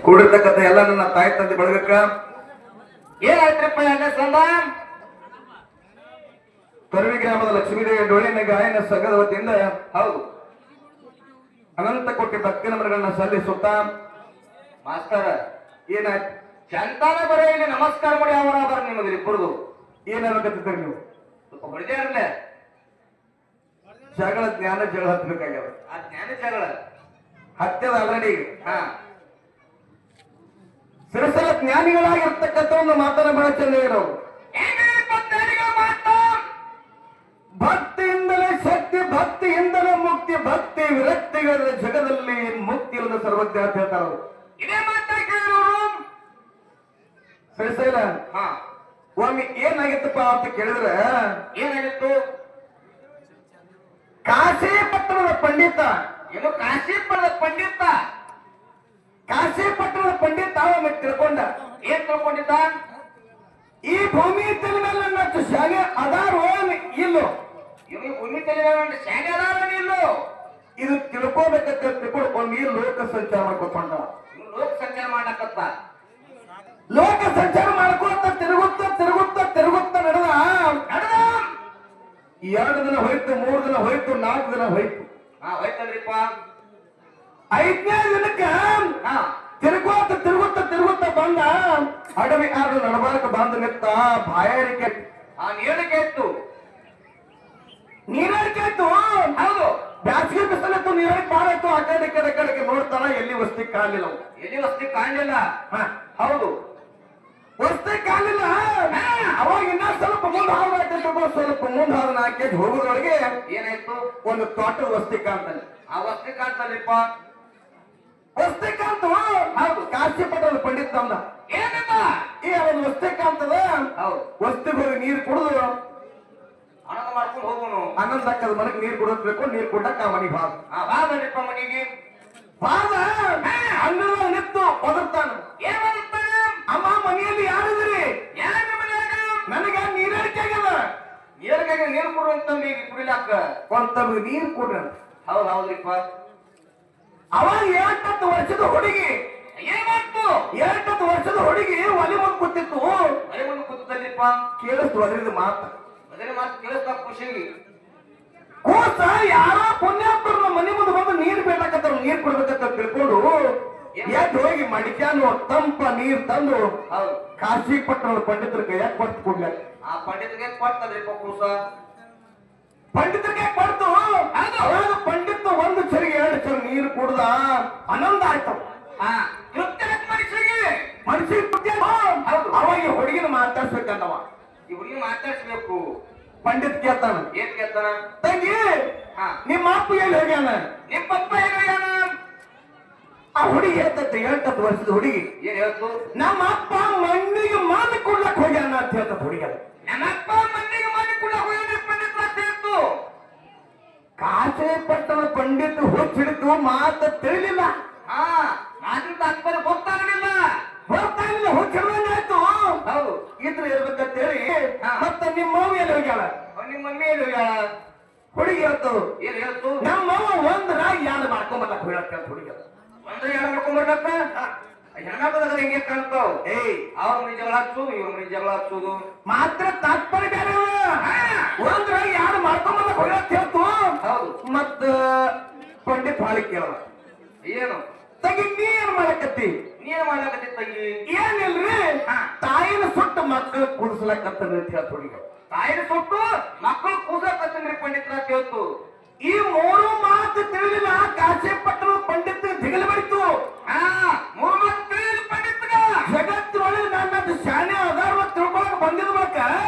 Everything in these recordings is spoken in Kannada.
ಕೂಡಿರ್ತಕ್ಕಂಥ ಎಲ್ಲ ನನ್ನ ತಾಯಿ ತಂದೆ ಬಳಗಕ್ಕ ಏನಾಯ್ತ್ರಪ್ಪ ಎಲ್ಲ ಸಂದ ತೊರವಿ ಗ್ರಾಮದ ಲಕ್ಷ್ಮೀದೇವಿ ಡೊಳ್ಳಿನ ಗಾಯನ ಸಂಘದ ವತಿಯಿಂದ ಹೌದು ಅನಂತ ಕೋಟಿ ಭಕ್ತಿ ನಮನಗಳನ್ನ ಸಲ್ಲಿಸುತ್ತಾ ಮಾಸ್ತರ ಏನಾಯ್ತು ಚಂತಾನ ಬರೋ ಇಲ್ಲಿ ನಮಸ್ಕಾರ ಮಾಡಿ ಅವರಾದ್ರ ನಿಮಗೆ ಇಬ್ಬರದು ಏನಾಗತ್ತಿದ್ರಿ ನೀವು ಸ್ವಲ್ಪ ಹೊಡೆದೇ ಇರಲೇ ಜಗಳ ಜ್ಞಾನ ಜಗಳ ಹತ್ಬೇಕಾಗ್ಯಾವ ಆ ಜ್ಞಾನ ಜಗಳ ಹತ್ಯದ ಆಲ್ರೆಡಿ ಹಾ ಸಿರಸಲ ಜ್ಞಾನಿಗಳಾಗಿರ್ತಕ್ಕಂಥ ಒಂದು ಮಾತನ್ನ ಬಹಳ ಚಂದ ಇರೋರು ಭಕ್ತಿಯಿಂದಲೇ ಶಕ್ತಿ ಭಕ್ತಿಯಿಂದಲೇ ಮುಕ್ತಿ ಭಕ್ತಿ ವಿರಕ್ತಿಗಳ ಜಗದಲ್ಲಿ ಮುಕ್ತಿ ಒಂದು ಸರ್ವಜ್ಞ ಅಂತ ಹೇಳ್ತಾರ ಇದೇ ಮಾತಾ ಕೇಳಿರೋರು ಸಿರಸಲ ಹಾ ಒಮ್ಮೆ ಏನಾಗಿತ್ತಪ್ಪ ಅಂತ ಕೇಳಿದ್ರೆ ಏನಾಗಿತ್ತು ಕಾಶಿ ಪಟ್ಟಣದ ಪಂಡಿತ ಏನು ಕಾಶೀಪುರದ ಪಂಡಿತ ಕಾಶಿ ಪಟ್ಟಣದ ಪಂಡಿತ ಒಮ್ಮೆ ತಿಳ್ಕೊಂಡ ಏನ್ ತಿಳ್ಕೊಂಡಿದ್ದ ಈ ಭೂಮಿ ಮೇಲೆ ನಟ್ಟು ಶಾಲೆ ಅದಾರೋ ಇಲ್ಲೋ ಇವ್ ಭೂಮಿ ತಲೆ ಶಾಲೆ ಅದಾರ ಇಲ್ಲೋ ಇದು ತಿಳ್ಕೋಬೇಕಂತ ತಿಳ್ಕೊಂಡು ಒಮ್ಮೆ ಲೋಕ ಸಂಚಾರ ಮಾಡ್ಕೊಕೊಂಡ ಲೋಕ ಸಂಚಾರ ಮಾಡಕತ್ತ ಲೋಕ ಸಂಚಾರ ಮಾಡ್ಕೊತ ತಿರುಗುತ್ತ ನಡೆದ 2 ದಿನ ಹೋಯ್ತು 3 ದಿನ ಹೋಯ್ತು 4 ದಿನ ಹೋಯ್ತು ಹಾ ಹೋಯ್ತಲ್ರಿಪ್ಪ 5ನೇ ದಿನಕ್ಕ ಹಾ ತಿರುಗುತ್ತ ಬಂದ ಅಡವಿ ಆರು ನಡಬಾರಕ ಬಂದ ನಿತ್ತ ಬಾಯಾರಿಕೆ ಆ ನೀರಿಕೆ ಇತ್ತು ನೀರಾರಿಕೆ ಆಯ್ತು ಹೌದು ಬ್ಯಾಸಿಗೆ ಬಿಸಿಲಿತ್ತು ನೀರಾರಿಕೆ ಬಾಳಾಯ್ತು ಆ ಕಡೆಗೆ ನೋಡ್ತಾನ ಎಲ್ಲಿ ವಸ್ತಿ ಕಾಣಲಿಲ್ಲ ಎಲ್ಲಿ ವಸ್ತಿ ಕಾಣಲಿಲ್ಲ ಹೌದು ವಸ್ತಿ ಕಾಣಲಿಲ್ಲ ಅವಾಗ ಇನ್ನ ಸ್ವಲ್ಪ ಮುಂದೆ ಹಾಗಾಯ್ತು ಸ್ವಲ್ಪ ಮುಂದೆ ಹಾದನ ಹಾಕಿ ಹೋಗೋದ್ರೊಳಗೆ ಏನಾಯ್ತು ಒಂದು ತೋಟದ ವಸ್ತಿ ಕಾಣ್ತಾನೆ ಆ ವಸ್ತಿ ಕಾಣ್ತಲ್ಲಪ್ಪ ವಸ್ತಿ ಕಾಣ್ತು ಹೌದು ಕಾಶಿ ಪಟ್ಟದ ಪಂಡಿತ ಅಂದ ಏನಪ್ಪ ಈ ಒಂದು ವಸ್ತಿ ಕಾಣ್ತದ ಹೌದು ವಸ್ತಿಗೆ ಹೋಗಿ ನೀರು ಕುಡಿದು ಆನಂದ ಮಾಡ್ಕೊಂಡು ಹೋಗೋನು ಆನಂದ ಹಾಕದ ಮನೆಗೆ ನೀರು ಕುಡಿಸ್ಬೇಕು ನೀರು ಕುಡ್ಡಕ್ಕ ಮನೆಗೆ ಬಾದ ಬಾದಲ್ಲಿಪ್ಪ ಮನೆಗೆ ಬಾದ ಅಂಗದ ನಿತ್ತು ಒದರ್ತಾನ ಏನ್ ಮಾಡುತ್ತಾನೆ ಅಮ್ಮ ಮನೆಯಲ್ಲಿ ಯಾರಿದ್ರಿ ಯಾರ ಮನೆಯಾಗ ನನಗೆ ನೀರಡಿಕೆ ಆಗ್ಯದ ನೀರಿಗಾಗಿ ನೀರು ಕೊಡುವಂತ ಈಗ ಕುಡಿಲಾಕ ಒಂದ್ ನೀರು ಕೊಡ್ರಿ ಅಂತ ಹೌದು ಹೌದ್ರಿಪ್ಪ ಅವಾಗ 8 ವರ್ಷದ ಹುಡುಗಿ ಏನ್ ಮಾಡ್ತು 8 ವರ್ಷದ ಹುಡುಗಿ ಒಲೆ ಮುಂದೆ ಕೂತಿತ್ತು ಮನೆ ಮುಂದೆ ಕೂತಲ್ಲಿಪ್ಪ ಕೇಳಿಸ್ತು ಅದ್ರದ್ದು ಮಾತು ಅದನ್ನ ಮಾತು ಕೇಳಿಸ್ತಾ ಖುಷಿಗೆ ಕೂಸ ಯಾರೋ ಪುಣ್ಯಾತ್ಮರ ಮನೆ ಮುಂದೆ ಬಂದು ನೀರು ಬೇಡಕತ್ತಾರ ನೀರು ಕೊಡ್ಬೇಕಂತ ತಿಳ್ಕೊಂಡು ಎದ್ದು ಹೋಗಿ ಮಡಿಕ್ಯಾನು ತಂಪ ನೀರು ತಂದು ಹೌದು ಕಾಶಿ ಪಟ್ಟಣದ ಪಂಡಿತರ ಕೈಯಾಗ ಕೊಟ್ಟು ಕೊಡ್ಲ ಆ ಪಂಡಿತರಿಗೆ ಕೊಡ್ತಲ್ರಿಪ್ಪ ಕೂಸ ಪಂಡಿತರಿಗೆ ಕೊಡ್ತು ಅವಾಗ ಪಂಡಿತ 1 ಚರಿಗೆ 2 ಚರ ನೀರು ಕುಡ್ದ ಆನಂದ ಆಯ್ತು ಹಾ ತೃಪ್ತಿ ಮನುಷ್ಯರಿಗೆ ಮನುಷ್ಯ ಅವಾಗ ಈ ಹುಡುಗಿನ ಮಾತಾಡ್ಸ್ಬೇಕಂದವ ಈ ಹುಡುಗಿ ಮಾತಾಡ್ಸ್ಬೇಕು ಪಂಡಿತ್ ಕೇಳ್ತಾನ ಏನ್ ಕೇಳ್ತಾನ ತಂಗಿ ನಿಮ್ಮ ಅಪ್ಪ ಎಲ್ಲಿ ಹೋಗ್ಯಾನ ನಿಮ್ಮ ಪಪ್ಪ ಹೇಳ ಆ ಹುಡುಗಿ ಹೇಳ್ತೈತೆ 8 ವರ್ಷದ ಹುಡುಗಿ ಏನ್ ಹೇಳ್ತು ನಮ್ಮ ಅಪ್ಪ ಮಣ್ಣಿಗೆ ಮಣ್ಣು ಕೊಡ್ಲಕ್ ಹೋಗ್ಯಾನ ಅಂತ ಹೇಳ್ತ ಹುಡುಗಿ ನಮ್ಮಪ್ಪ ಮಣ್ಣಿಗೆ ಮಣ್ಣು ಕೂಡ ಹೋಗಿ ಪಂಡಿತ ಅಂತ ಹೇಳ್ತು ಕಾಶಿ ಪಟ್ಟಣ ಪಂಡಿತ್ ಹುಚ್ಚಿಡಿತು ಮಾತ ತಿಳಿಲಿಲ್ಲ ಹಾ ಮಾತಿನ ತಾತ್ಪರ್ಯ ಗೊತ್ತಾಗಲಿಲ್ಲ ಹುಚ್ಚಿಡ್ದಂಗಾಯ್ತು ಹೌದು ಇದ್ರ ಇರ್ಬೇಕಂತೇಳಿ ಮತ್ತ ನಿಮ್ಮ ಮಗು ಎಲ್ಲಿ ಹೋಗ್ಯಾಳ ನಿಮ್ಮ ಮಮ್ಮಿ ಏನು ಹೇಳ ಹುಡುಗಿ ಹೇಳ್ತು ಏನ್ ಹೇಳ್ತು ನಮ್ಮ ಮಗು 1 ರಾಗಿ 2 ಮಾಡ್ಕೊಂಬರ್ಲಕ್ ಹೇಳಕ್ಕ ಹುಡುಗಿ ಅಂದ್ರೆ ಯಾರು ಮಾಡ್ಕೊಂಡ್ಬರ್ಲಕ್ಕ ಹೆಣ್ಮಕ್ಳದಾಗ ಹೆಂಗೆ ಕಾಣ್ತಾವ್ ಅವ್ರ ಮನೆ ಜಗಳ ಹಚ್ಚು ಇವ್ರ ಮನೆ ಜಗಳ ಹಚ್ಚುದು ಮಾತ್ರ ತಾತ್ಪರ್ಯ ಬೇರೆ 1 ರಾಗಿ 2 ಮಾಡ್ಕೊಂಬರ್ಲಕ್ ಹೋಗ್ಯಾಕ ಹೇಳ್ತು ಹೌದು ಮತ್ತ ಪಂಡಿತ್ ಹಾಳಿ ಕೇಳ ಏನು ತಂಗಿ ನೀ ಏನ್ ಮಾಡಕತ್ತಿ ನೀನ್ ಮಾಡ್ಲಕತ್ತಿ ತಂಗಿ ಏನಿಲ್ರಿ ತಾಯಿನ ಸುಟ್ಟು ಮಕ್ಕಳು ಕುಡಿಸ್ಲಕತ್ತ ಅಂತ ಹೇಳ್ತ ಹುಡುಗಿ ತಾಯಿನ ಸುಟ್ಟು ಮಕ್ಕಳು ಕೂಸಕತ್ತೀನ್ರಿ ಪಂಡಿತರ ಅಂತ ಹೇಳ್ತು ಈ 3 ಮಾತು ತಿಳಿಲಿಲ್ಲ ಕಾಶಿ ಪಟ್ಟಣದ ಪಂಡಿತ ದಿಗಲು ಬಡಿತು 3 ಮಾತು ತಿಳಿದ ಪಂಡಿತಗ ಜಗತ್ತಿನೊಳಗೆ ನನ್ನ ಶಾನೆ ಅದಾರ ತಿಳ್ಕೊಳಕ್ ಬಂದಿದ್ ಬಳಿಕ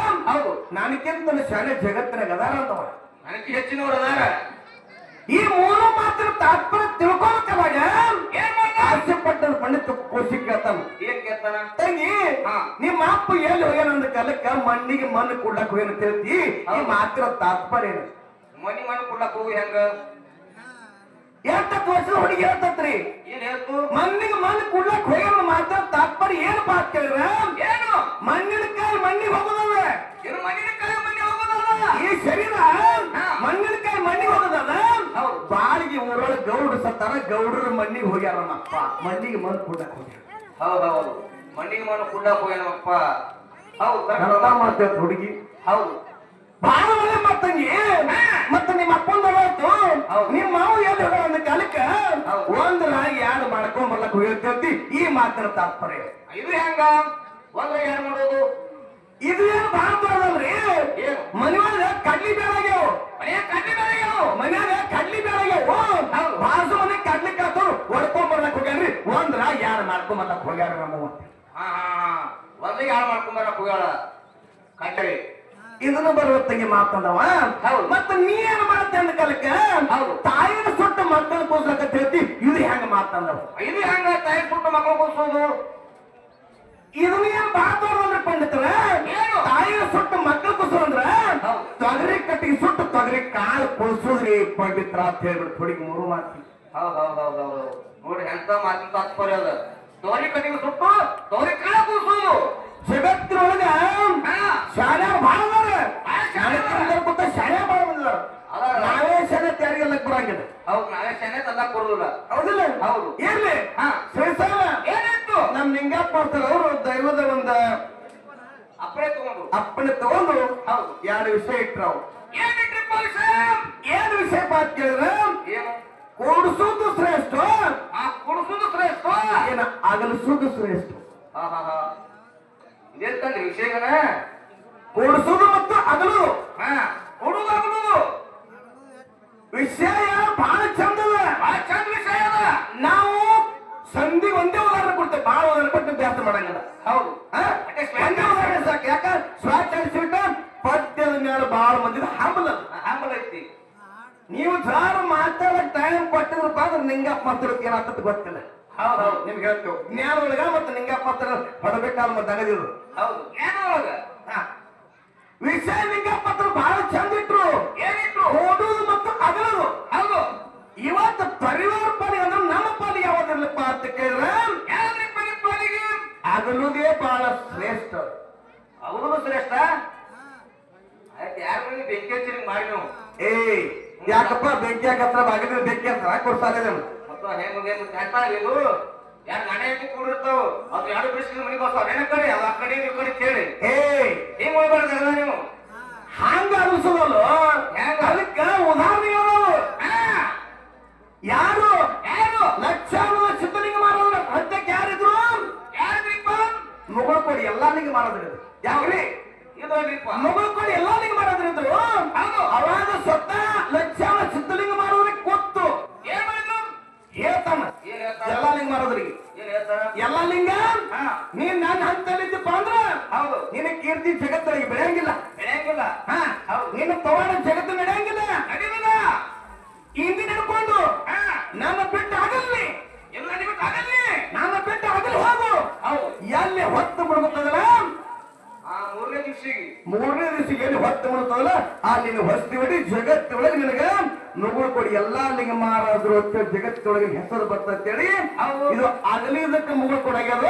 ಹೌದು ನನಗಿಂತ ಶಾನೆ ಜಗತ್ತಿನಾಗ ಅದಾರ ಅಂತವ ನನಗೆ ಹೆಚ್ಚಿನವ್ರು ಅದಾರ ಈ 3 ಮಾತಿನ ತಾತ್ಪರ್ಯ ತಿಳ್ಕೊಳಕವಾಗ ಕಾಶಿ ಪಟ್ಟಣದ ಪಂಡಿತ ಕೋಶಿ ಕೇಳ್ತಾನ ಏನ್ ಕೇಳ್ತಾನ ತಂಗಿ ನಿಮ್ಮ ಅಪ್ಪ ಎಲ್ಲಿ ಹೋಗ್ಯಾನ ಅಂದ ಕಾಲಕ್ಕ ಮಣ್ಣಿಗೆ ಮಣ್ಣು ಕೊಡ್ಲಕ್ ಹೋಗ್ಯಾನ ಹೇಳ್ತಿ ಈ ಮಾತಿನ ತಾತ್ಪರ್ಯ ಏನು ಮನಿ ಮಣ್ಣು ಕೊಡ್ಲಕ್ ಹೋಗಿ ಹೆಂಗ 8 ವರ್ಷದ ಹುಡುಗಿ ಹೇಳ್ತತ್ರಿ ಏನ್ ಹೇಳ್ತು ಮಣ್ಣಿಗೆ ಮಣ್ಣು ಕುಡ್ಲಕ್ ಹೋಗ್ಯಾನ ಮಾತ್ರ ತಾತ್ಪರ್ಯ ಏನಪ್ಪ ಅಂತ ಕೇಳಿದ್ರ ಏನು ಮಣ್ಣಿನ ಕಾಯಿ ಮಣ್ಣಿಗೆ ಹೋಗೋದಲ್ಲ ಏನು ಮಣ್ಣಿನ ಕಾಯಿ ಮಣ್ಣಿ ಹೋಗೋದಲ್ಲ ಈ ಶರೀರ ಮಣ್ಣಿನ ಕಾಯಿ ಮಣ್ಣಿಗೆ ಹೋಗೋದಲ್ಲ ಬಾಳಿಗೆ ಊರೊಳಗೆ ಗೌಡ ಸತ್ತಾರ ಗೌಡ್ರ ಮಣ್ಣಿಗೆ ಹೋಗ್ಯಾರ ನಮ್ಮಪ್ಪ ಮಣ್ಣಿಗೆ ಮಣ್ಣು ಕೊಡಕ್ ಹೋಗ್ಯಾರ. ಹೌದೌದು ಮಣ್ಣಿಗೆ ಮಣ್ಣು ಕುಡ್ಡಾಕ ಹೋಗ್ಯಾನಪ್ಪ. ಹೌದು ಕನ್ನಡ ಮಾತಾಡ ಹುಡುಗಿ ಹೌದು ಬಾಳ ಒಳ್ಳೆ ಮಾತಂಗಿ. ಮತ್ತ ನಿಮ್ಮ ಅಪ್ಪಂದಾಯ್ತು ನಿಮ್ಮ ಮಾವು ಎಲ್ಲಿ ಹೋಗ ಅಂದ ಕಾಲಕ್ಕ ಒಂದ್ರ ಯಾರು ಮಾಡ್ಕೊಂಡ್ ಬರ್ಲಕ್ ಹೋಗಿರ್ತೈತಿ. ಈ ಮಾತಿನ ತಾತ್ಪರ್ಯ ಇದು ಹೆಂಗ ಒಂದ್ರ ಯಾರು ಮಾಡೋದು? ಇದು ಏನು ಬಾಳ ಬರೋದಲ್ರಿ. ಮನೆಯೊಳಗ ಕಡ್ಲಿ ಬೇಡಾಗ್ಯಾವ, ಮನ್ಯಾಗ ಕಡ್ಲಿ ಬೇಡಾಗ್ಯಾವ. ಬಾಜು ಮನೆ ಕಡ್ಲಿ ಕಾತು ಹೊಡ್ಕೊಂಡ್ ಬರ್ಲಕ್ ಹೋಗ್ಯಾರ್ರಿ. ಒಂದ್ರ ಯಾರು ಮಾಡ್ಕೊಂಡ್ ಬರ್ಲಕ್ ಹೋಗ್ಯಾರ ನಮ್ಮವ್ವ. ಒಂದ್ರ ಯಾರು ಮಾಡ್ಕೊಂಡ್ ಬರಕ್ ಹೋಗ್ಯಾಳ ಕಡ್ಲಿ. ಇದನ್ನು ಬರುವತ್ತಿಗೆ ಮಾತಂದವ. ಮತ್ತ ನೀ ಏನ್ ಮಾಡ್ತೆ ಅಂದ ಕಾಲಕ್ಕ ತಾಯಿನ ಸುಟ್ಟ ಮಕ್ಕಳು ಕೂಸ್ಲಕ್ಕ ಹೇಳ್ತಿ. ಇದು ಹೆಂಗ ಮಾತಂದವ? ಇದು ಹೆಂಗ ತಾಯಿ ಸುಟ್ಟು ಮಕ್ಕಳು ಕೂರ್ಸೋದು? ಇದನ್ನ ಏನ್ ಬಾತವ್ರ ಪಂಡಿತರ ತಾಯಿನ ಸುಟ್ಟ ಮಕ್ಕಳು ಕೂಸು ಅಂದ್ರ ತೊಗರಿ ಕಟ್ಟಿಗೆ ಸುಟ್ಟು ತೊಗರಿ ಕಾಳು ಕೂಸುದ್ರಿ ಪಂಡಿತರ ಅಂತ ಹೇಳ್ಬಿಟ್ಟು ಹುಡುಗಿ ಮೂರು ಮಾತಿ. ಹೌದೌದೌದೌದು ನೋಡಿ ಎಂತ ಮಾತಿನ ತಾತ್ಪರ್ಯ ಅದ. ತೋರಿ ಕಟ್ಟಿಗೆ ಸುಟ್ಟು ತೋರಿ ಕಾಳ ಕೂರ್ಸೋದು. ಜಗತ್ತಿನೊಳಗ ಶಾಲೆ ಬಾಳ ಕೂತ ಶಾಲೆ ಬಾಳ ಬಂದಿದಾರ. ನಾವೇ ಶಾಲೆ ತಯಾರಿಗೆಲ್ಲಕ್ ಬರಂಗಿಲ್ಲ. ಹೌದು ನಾವೇ ಶಾಲೆ ತಂದಾಕ್ ಬರುದಿಲ್ಲ. ಹೌದಿಲ್ಲ? ಹೌದು ಇರ್ಲಿ ಶ್ರೀಸಾಲ ಏನಿತ್ತು ನಮ್ ನಿಂಗಪ್ಪ ಮಾಡ್ತಾರ. ಅವರು ದೈವದ ಒಂದ ಅಪ್ಪಣೆ ತಗೊಂಡು ಹೌದು ಎರಡು ವಿಷಯ ಇಟ್ರು. ಏನು ವಿಷಯ ಪಾತ್ ಕೇಳಿದ್ರ ಏನು ಕೂಡಿಸುವುದು ಶ್ರೇಷ್ಠ, ಕುಡಿಸುದು ಶ್ರೇಷ್ಠ, ಏನ ಅಗಲಿಸುವುದು ಶ್ರೇಷ್ಠ. ಇದೇಳ್ತಂದ್ರಿ ವಿಷಯಗನ ಕೂಡಿಸುವುದು ಮತ್ತು ಅಗಲುದು. ಕೊಡುದು ಅಗಲುದು ವಿಷಯ ಬಹಳ ಚಂದದ, ಬಹಳ ಚಂದ ವಿಷಯ ಅದ. ನಾವು ಸಂಧಿ ಒಂದೇ ಉದಾಹರಣೆ ಕೊಡ್ತೇವೆ, ಬಹಳ ಉದಾಹರಣೆ ಕೊಟ್ಟು ಅಭ್ಯಾಸ ಮಾಡಂಗಿಲ್ಲ. ಹೌದು ಒಂದೇ ಉದಾಹರಣೆ ಸಾಕು. ಯಾಕ ಸ್ವಾಚಾರಿಸಿಬಿಟ್ಟ ಪದ್ಯದ ಮೇಲೆ ಬಹಳ ಮಂದಿದ ಹಂಬಲ ಹಂಬಲ ಐತಿ. ನೀವು ಜಾರ ಮಾತಾಡಕ್ ಟೈಮ್ ಕೊಟ್ಟಿದ್ರಪ್ಪ ಅಂದ್ರೆ ನಿಂಗಪ್ಪ ಮಾತಾಡೋಕೆ ಏನಾಗ್ತದೆ ಗೊತ್ತಿಲ್ಲ. ಹೌದು ಹೌದು ನಿಮ್ಗೆ ಹೇಳ್ತೇವೆ ಜ್ಞಾನ ಒಳಗ ಮತ್ತೆ ನಿಂಗಪ್ಪ ಮಾತಾಡ ಹೊಡಬೇಕಾದ ಮತ್ತೆ ಅಗದಿದ್ರು. ಹೌದು ಜ್ಞಾನ ಒಳಗ ವಿಷಯ ನಿಂಗಪ್ಪ ಮಾತ್ರ ಬಹಳ ಚಂದ ಇಟ್ರು. ಏನಿಟ್ರು? ಓಡುವುದು ಮತ್ತು ಅಗಲದು. ಹೌದು ಇವತ್ತು ಪರಿವಾರ ಪಾಲಿಗೆ ಅಂದ್ರೆ ನಮ್ಮ ಪಾಲಿಗೆ ಯಾವ್ದಿರ್ಲಪ್ಪ ಅಂತ ಕೇಳಿದ್ರೆ ಪಾಲಿಗೆ ಅಗಲುದೇ ಬಹಳ ಶ್ರೇಷ್ಠ. ಅವನು ಶ್ರೇಷ್ಠ. ಆಯ್ತು ಯಾರ ಮನೆ ಬೆಂಕಿ ಹಚ್ಚಿ ಮಾಡಿ ನಾವು ಯಾಕಪ್ಪ ಬೆಂಕಿ ಹತ್ರ ಬಾಗಿಲಿನ ಬೆಂಕಿ ಹತ್ರ ಕೊಡ್ತಾರೆ. ಮತ್ತು ಹೆಂಗ್ ಯಾರು ನಾನೇ ಹೆಂಗೆ ಕೂಡಿರ್ತಾವ ಅದು ಎರಡು ಬಿಡಿಸಿದ ಮನೆಗೆ ಬರ್ತಾವ ಏನ ಕಡೆ ಅದು ಆ ಕಡೆ ಈ ಕಡೆ ಕೇಳಿ ಹಿಂಗ್ ಹೋಗ್ಬಾರ್ದಲ್ಲ ನೀವು. ಹಂಗ ಅನಿಸೋದಲ್ಲ ಅದಕ್ಕ ಉದಾಹರಣೆ ಯಾರು ಯಾರು ಲಕ್ಷಾನು ಸಿದ್ಧಲಿಂಗ ಮಾಡೋದ್ರ ಹತ್ತಕ್ಕೆ ಯಾರಿದ್ರು? ಯಾರಿದ್ರಿಪ್ಪ? ಮುಗಳು ಕೊಡಿ ಎಲ್ಲಾನಿಗೆ ಮಾಡೋದ್ರಿ. ಯಾಕ್ರಿ ಇದ್ರಿಪ್ಪ ಮುಗಳು ಕೊಡಿ ಎಲ್ಲಾನಿಗೆ ಮಾಡೋದ್ರಿದ್ರು. ಅವಾಗ ಸ್ವತಃ ಲಕ್ಷಾನ ಸಿದ್ಧಲಿಂಗ ಮಾಡೋದ್ರಿಗೆ ಕೊತ್ತು ಏನ್ ಮಾಡಿದ್ರು? ಹೇಳ್ತಾನ ಎಲ್ಲಾ ಲಿಂಗ ಮಾಡೋದ್ರಿಗೆ. ಎಲ್ಲ ಲಿಂಗ ನೀನ್ ನನ್ನ ಹಂತಲ್ಲಿದ್ದಪ್ಪ ಅಂದ್ರ ಹೌದು ನಿನ್ನ ಕೀರ್ತಿ ಜಗತ್ತಿಗೆ ಬೆಳೆಯಂಗಿಲ್ಲ, ಬೆಳೆಯಂಗಿಲ್ಲ. ನಿನ್ನ ಪವಾಡ ಜಗತ್ತು ನಡೆಯಂಗಿಲ್ಲ. ನಡೀಲಿಲ್ಲ. ಹಿಂದಿ ನಡ್ಕೊಂಡು ನನ್ನ ಬಿಟ್ಟು ಆಗಲ್ಲಿ ಎಲ್ಲ ನಿಮಗೆ ಆಗಲ್ಲಿ ನನ್ನ ಬಿಟ್ಟು ಆಗಲಿ ಹೋಗು. ಹೌದು ಎಲ್ಲಿ ಹೊತ್ತು ಬಿಡ್ಬೇಕಂದ್ರ ಮೂರನೇ ದಿವಸಿಗೆ ಎಲ್ಲಿ ಹೊತ್ತು ಬಿಡ್ತದಲ್ಲ ಅಲ್ಲಿ ಹೊಸ್ತಿ ಹೊಡಿ ಜಗತ್ತೊಳಗೆ ನಿನಗ ನುಗುಳು ಕೊಡಿ ಎಲ್ಲಾ ಲಿಂಗ ಮಾರಾದ್ರು ಜಗತ್ತೊಳಗೆ ಹೆಸರು ಬರ್ತೇಳಿ. ಇದು ಅಗಲಿದಕ್ಕೆ ಮುಗುಳು ಕೊಡಾಗ್ಯದ.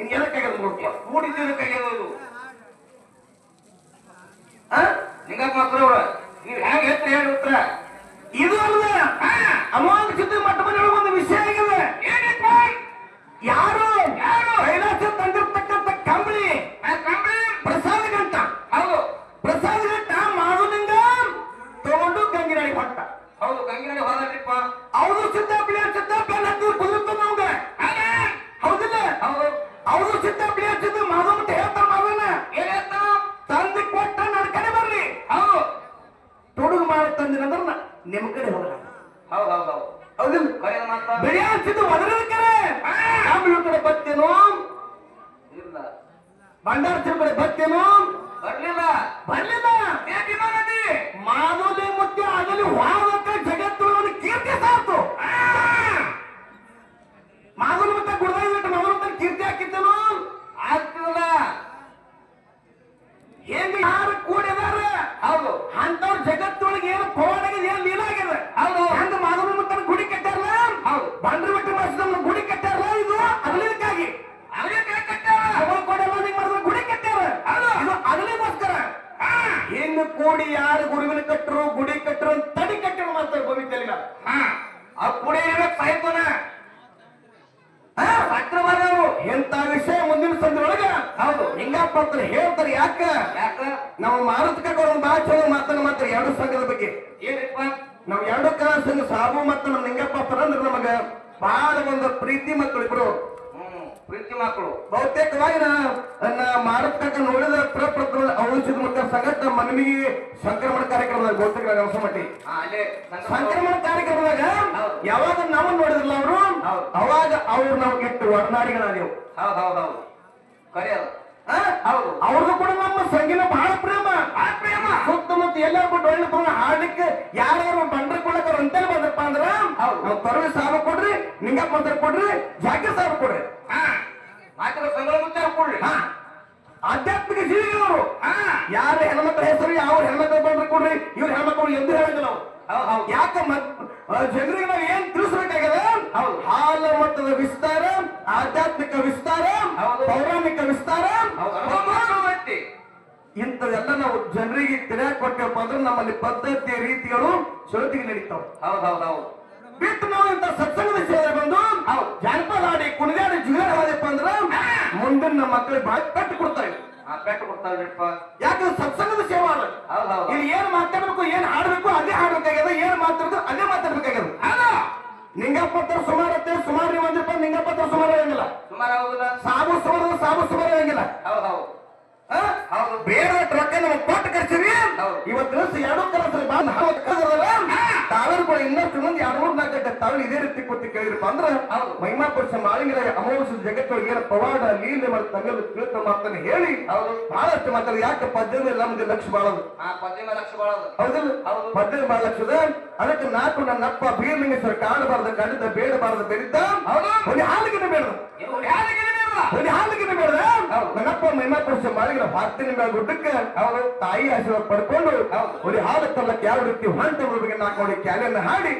ಇನ್ ಎದಕ್ಕಾಗ್ಯದ ಮುಗುಳು ಮೂಡಿದ್ದಕ್ಕಾಗ್ಯದು. ನಿಂಗಪ್ಪ ಮಾತ್ರ ಅವ್ರ ನೀವು ಹೆಂಗ್ ಹೇಳ್ತೀರಿ ಹೇಳಿ ಉತ್ತರ. ಇದು ಅಲ್ಲದ ಅಮೋಘ ಸಿದ್ಧ ಮಟ್ಟ ಮನೆಯೊಳಗೆ ಒಂದು ವಿಷಯ ಆಗಿದೆ. ಏನಪ್ಪ? ಯಾರು ಕೈಲಾಸ ತಂದಿರ್ತಕ್ಕಂಥ ಕಂಬಳಿ ಪ್ರಸಾದ ಗಂಟ. ಹೌದು ಪ್ರಸಾದ ಗಂಟ ಮಾಧುಲಿಂಗ ತಗೊಂಡು ಗಂಗಿನಾಡಿ ಹೊಟ್ಟ. ಹೌದು ಗಂಗಿನಾಡಿ ಹೋದ್ರಿಪ್ಪ. ಅವ್ರು ಸಿದ್ದಾಪಿ ಬೆನ್ನ ಹತ್ತಿರ ಕುದುರ್ತ ನಮ್ಗ ಹೌದಿಲ್ಲ? ಹೌದು ಅವ್ರು ಸಿದ್ದಾಪಿ ಹಚ್ಚಿದ್ದು ಮಾಧವ ಅಂತ ಹೇಳ್ತಾರ. ಮಾಧವನ ಏನ್ ಹೇಳ್ತಾನ? ತಂದು ಕೊಟ್ಟ ನನ್ನ ಕಡೆ ಬರ್ಲಿ. ಹೌದು ತುಡುಗು ಮಾಡಿ ತಂದಿನಂದ್ರ ನಿಮ್ ಕಡೆ ಹೋಗಲ್ಲ. ಹೌದು ಹೌದು ಹೌದು ಹೌದಿಲ್ಲ? ಕರೆಯ ಮಾತ ಬೆಳೆ ಹಚ್ಚಿದ್ದು ಒದರದ ಕಡೆ ಕಾಂಬಳಿ ಕಡೆ ಬತ್ತೇನು ಇಲ್ಲ ಭಂಡಾರ ಕಡೆ ಬತ್ತೇನು ಬರ್ಲಿಲ್ಲ ಬರ್ಲಿಲ್ಲ. ನದಿ ಮಾಧುಲಿ ಮುತ್ಯ ಆಗಲಿ ವಾದಕ ಜಗತ್ತು ಕೀರ್ತಿ ಸಾರ್ತು. ಮಾಧುಲಿ ಮುತ್ತ ಗುಡ್ದಾಯಿ ಬಿಟ್ಟು ಮಾಧುಲಿ ಕೀರ್ತಿ ಹಾಕಿದ್ದನು ಆಗ್ತಿಲ್ಲ. ಹೆಂಗ ಯಾರು ಕೂಡಿದಾರ ಹೌದು ಅಂತವ್ರ ಜಗತ್ತೊಳಗೆ ಏನು ಪವಾಡಗಿದೆ ಏನು ಲೀಲಾಗಿದೆ. ಹೌದು ಹಂಗ ಮಾಧುಲಿ ಮುತ್ತನ ಗುಡಿ ಕಟ್ಟಾರಲ್ಲ. ಹೌದು ಬಂಡ್ರ ಬಿಟ್ಟು ಮಾಡಿಸಿದ ಗುಡಿ ಕಟ್ಟಾರಲ್ಲ. ಇದು ಅಗಲಿದಕ್ಕಾಗಿ ಅವರಿಗೆ ಕಟ್ಟಾರ ಕೊಡೆಲ್ಲ ಮಾಡಿದ್ರೆ ಗುಡಿ ಕಟ್ಟಾರ. ಇದು ಅಗಲಿಗೋಸ್ಕರ. ಹೆಣ್ಣು ಕೂಡಿ ಯಾರು ಗುರುವಿನ ಕಟ್ಟರು ಗುಡಿ ಕಟ್ಟರು ತಡಿ ಕಟ್ಟರು ಎಂತ ವಿಷಯ ಮುಂದಿನ ಸಂದರ್ಭದೊಳಗ ಹೌದು ನಿಂಗಪ್ಪ ಅಂತ ಹೇಳ್ತಾರೆ ಯಾಕ ಯಾಕ ನಾವು ಮಾರುತಕ ಒಂದು ಬಹಳ ಚಲೋ ಮಾತನ್ನ ಮಾತ್ರ ಎರಡು ಸಂಘದ ಬಗ್ಗೆ ಏನಿಪ್ಪ ನಾವ್ ಎರಡು ಕಲಾ ಸಂಘ ಸಾಬು ಮತ್ತು ನಮ್ಮ ನಿಂಗಪ್ಪ ಅಂದ್ರೆ ನಮಗ ಬಹಳ ಒಂದು ಪ್ರೀತಿ ಮಕ್ಕಳು ಇಬ್ರು ಪ್ರೀತಿ ಮಕ್ಕಳು ಬಹುತೇಕವಾಗಿ ಮಾರುತಕ ನೋಡಿದ ಪ್ರಪ್ರಥಮ ಔಷಧ ಮತ್ತು ಸಂಘಟ ಮನವಿಗೆ ಸಂಕ್ರಮಣ ಕಾರ್ಯಕ್ರಮದಾಗ ಬಹುತೇಕ ಕೆಲಸ ಮಾಡಿ ಅಲ್ಲೇ ಸಂಕ್ರಮಣ ಕಾರ್ಯಕ್ರಮದಾಗ ಯಾವಾಗ ನಾವು ನೋಡಿದ್ರಲ್ಲ ಅವರು ಅವಾಗ ಅವ್ರು ನಾವು ಕೆಟ್ಟು ಒಡನಾಡಿಗಳಾದೆವು ಹೌದು ಹೌದು ಹೌದು ಕರೆ ಅದು ಹೌದು ಅವ್ರದ್ದು ಕೂಡ ನಮ್ಮ ಸಂಗಿನ ಬಹಳ ಪ್ರೇಮ ಸುತ್ತಮುತ್ತ ಎಲ್ಲರೂ ಕೂಡ ಒಳ್ಳೆ ತಗೊಂಡು ಹಾಡ್ಲಿಕ್ಕೆ ಯಾರ್ಯಾರು ಬಂಡ್ರ ಕೊಡಕ್ ಅವ್ರು ಅಂತೇಳಿ ಬಂದ್ರಪ್ಪ ಅಂದ್ರ ನಾವು ತರವಿ ಸಾಬ ಕೊಡ್ರಿ ನಿಂಗಪ್ಪ ಮಂತ್ರ ಕೊಡ್ರಿ ಜಾಕೀರ್ ಸಾಬ್ ಕೊಡ್ರಿ ಮಾತ್ರ ಸಂಗಳ ಮುಚ್ಚಾರ ಕೊಡ್ರಿ ಆಧ್ಯಾತ್ಮಿಕ ಜೀವಿಗಳು ಯಾರ ಹೆಣ್ಮಕ್ಳ ಹೆಸರು ಯಾವ ಹೆಣ್ಮಕ್ಳ ಬಂಡ್ರ ಕೊಡ್ರಿ ಇವ್ರ ಹೆಣ್ಮಕ್ಳು ಎಂದು ಹೇಳಂಗಿಲ್ಲ ನಾವು ಯಾಕ ಜನರಿಗೆ ನಾವು ಏನ್ ತಿಳಿಸ್ಬೇಕಾಗದ ಹಾಲ ಮಟ್ಟದ ವಿಸ್ತಾರ ಆಧ್ಯಾತ್ಮಿಕ ವಿಸ್ತಾರ ಪೌರಾಣಿಕ ವಿಸ್ತಾರ ಇಂಥದೆಲ್ಲ ನಾವು ಜನರಿಗೆ ತಿಳಿಯಾಕ ಕೊಟ್ಟೇವಪ್ಪ ಅಂದ್ರೆ ನಮ್ಮಲ್ಲಿ ಪದ್ಧತಿ ರೀತಿಗಳು ಚೊಲತಿಗೆ ನಡೀತಾವ ಹೌದು ಬಿಟ್ಟು ನಾವು ಇಂಥ ಸತ್ಸಂಗದ ಸೇವೆ ಬಂದು ಜಾನಪದ ಹಾಡಿ ಕುಣಿದಾಡಿ ಜೀವನ ಹೋದಪ್ಪ ಅಂದ್ರ ಮುಂದಿನ ನಮ್ಮ ಮಕ್ಕಳಿಗೆ ಬಾಯಿ ಪೆಟ್ಟು ಕೊಡ್ತಾರೆ ಪೆಟ್ಟು ಕೊಡ್ತಾವ್ರಿಪ್ಪ ಯಾಕಂದ್ರೆ ಸತ್ಸಂಗದ ಸೇವೆ ಅಲ್ಲ ಹೌದು ಇಲ್ಲಿ ಏನ್ ಮಾತಾಡ್ಬೇಕು ಏನ್ ಹಾಡ್ಬೇಕು ಅದೇ ಹಾಡ್ಬೇಕಾಗ್ಯದ ಏನ್ ಮಾತಾಡ್ಬೇಕು ಅದೇ ಮಾತಾಡ್ಬೇಕಾಗ್ಯದ ನಿಂಗಪ್ಪತ್ತರ ಸುಮಾರು ನೀವು ಅಂದ್ರಪ್ಪ ನಿಂಗಪ್ಪತ್ತರ ಸುಮಾರು ಆಗಂಗಿಲ್ಲ ಸುಮಾರು ಆಗುದಿಲ್ಲ ಸಾಬು ಸುಮಾರು ಆಗಂಗಿಲ್ಲ ಹೌದು ಬೇರೆ ರೊಕ್ಕ ನಮಗೆ ಕೊಟ್ಟು ಕರ್ಸಿರಿ ಇವತ್ತು ದಿವಸ ಎರಡು ಕಲಸರಿ ಬಂದು ತಾವೇರು ಕೂಡ ಇನ್ನಷ್ಟು ಮಂದಿ 2-3-4 ಗಂಟೆ ತಾವೇರು ಇದೇ ರೀತಿ ಕೂತಿ ಕೇಳಿದ್ರಪ್ಪ ಅಂದ್ರೆ ಮಹಿಮಾ ಪುರುಷ ಮಾಳಿಂಗರ ಅಮೋಘ ಜಗತ್ತೊಳಗೆ ಏನು ಪವಾಡ ಲೀಲೆ ಮಾಡಿ ತಗಲು ತಿಳಿತ ಮಾತನ್ನು ಹೇಳಿ ಬಹಳಷ್ಟು ಮಾತಾಡಿ ಯಾಕೆ 18 ಲಕ್ಷ ಬಾಳದು 18 ಲಕ್ಷ ಬಾಳದು ಹೌದಿಲ್ಲ 18 ಲಕ್ಷದ ಅದಕ್ಕೆ ನಾಲ್ಕು ನನ್ನಪ್ಪ ಬೀರ್ಲಿಂಗೇಶ್ವರ ಕಾಣಬಾರ್ದ ಕಂಡಿದ್ದ ಬೇಡಬಾರ್ದ ಬೆರಿದ್ದ ಒಂದು ಹಾಲಿಗೆ ಬೇಡದು ಒಂದು ಹಾಲಿಗೆ ಬೇಡ ನನ್ನಪ್ಪ ಮಹಿಮಾ ಪುರುಷ ಮಾಳಿಗರ ಹಾಕ್ತೀನಿ ಮೇಲೆ ಗುಡ್ಡಕ್ಕೆ ಅವರು ತಾಯಿ ಆಶೀರ್ವಾದ ಪಡ್ಕೊಂಡು ಒಂದು ಹಾಲು ತಲ್ಲಕ್ಕೆ ಯಾವ ರೀತಿ ಹೊಂಟ ಬಗ್ಗೆ ನಾಲ್ಕು ನೋಡಿ ಕ್ಯಾಲೆಯನ್ನು ಹಾಡಿ